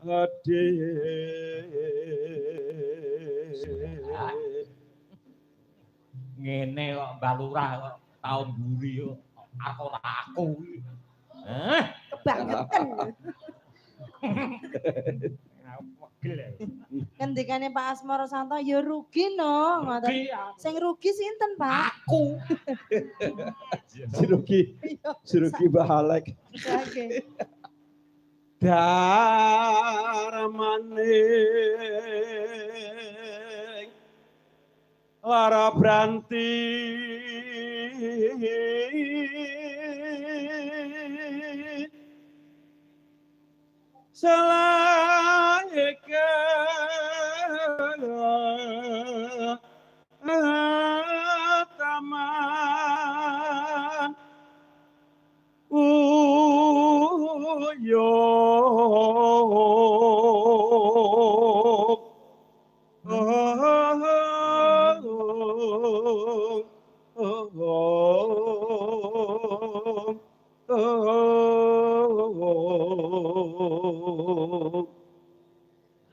Ade ngene kok Mbah Lurah kok taun mburi kok ora aku iki. Kebangetan. Ngendikane Pak Asmara Santo ya rugi no. Rugi. Sing rugi sinten, Pak? Aku. Si rugi Mbah Alek. Oke. Darmaning lara branti salaike taman uyuk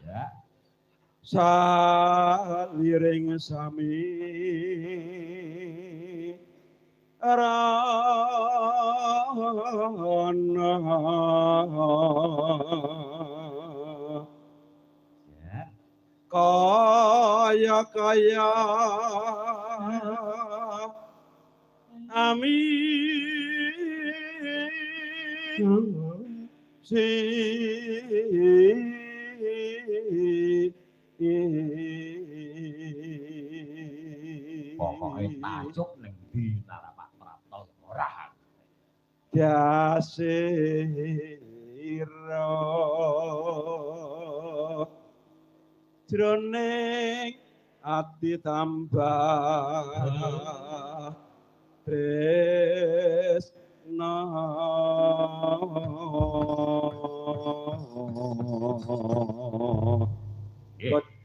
Ya. Saliring sami rana Ya. kaya amin si Pokoke tajuk ning ndi Pak Prapto ora. Dasira jroning ati tambah tresna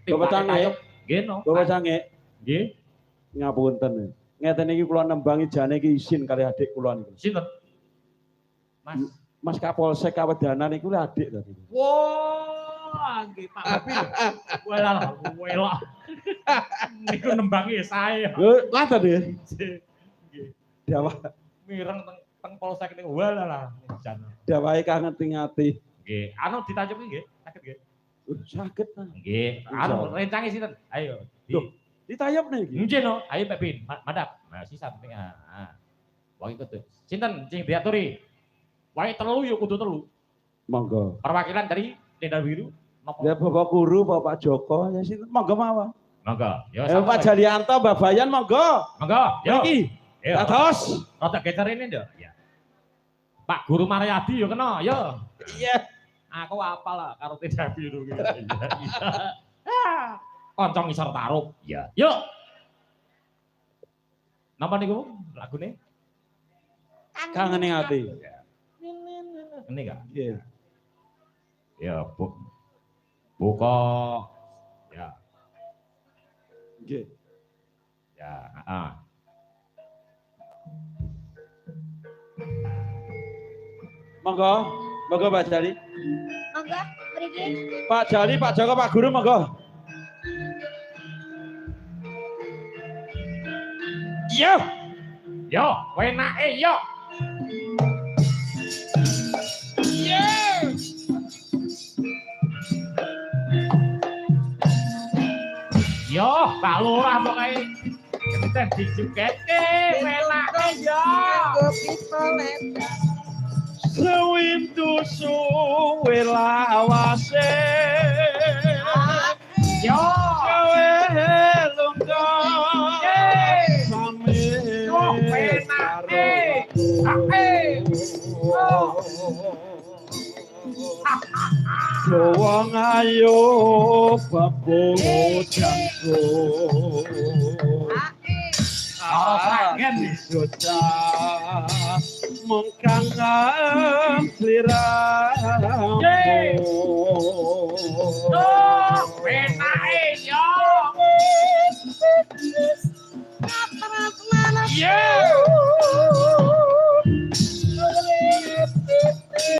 Bapak Cange, nggih no. Bapak Cange, Nggih. ngapunten. Ngeten iki kula nembangi jane iki isin kali adik kula niku. Sinten? Mas. Mas Kapolsek Kawedanan iku adik tadi. Wah, nggih Pak Babi. Walah, welok. Niku nembangi saya. Lho, ngaten ya? Nggih. Dawa Mireng teng polsek niku walah jan. dawahe kangen ati. Nggih, anu ditajuki nggih, saged nggih. Saged ta. Nggih, anu rencange sinten? Ayo. Loh, ditayapne iki. Nggih no, ayo Pak Bin, madhap. Nah, sisa penting. Wong iku tuh. Sinten sing diaturi? Wae telu yo kudu telu. Monggo. Perwakilan dari Tenda Biru. Ya Bapak Guru, Bapak Joko, ya sinten monggo mawon. Monggo. Yo Pak Jalianto, Mbak Bayan monggo. Monggo. Yo. Iki. Yo. Atos. Rada geser ini yo. Ya. Pak Guru Maryadi yo kena, yo. Iya. Aku apal lah karo Tenda Biru iki. Iya. Kanca ngisor tarup. Iya. Yuk. Napa niku lagune? Kangen ning ati. Ini enggak? Nggih. Ya, buka. Ya. Nggih. Ya, Monggo, monggo Pak Jali. Monggo, mriki. Pak Jali, Pak Joko, Pak Guru monggo. Yo. Yo, wenake yo. Yo, Pak Lurah pokoke kita dijugete wenake yo. Sewindu suwe lawase. Yo, gawe lungga. Sami. Yo, wenake. Wong ayo babojangku. Sangen Suca mengkangam sliramu. Wenake yo. Yeah.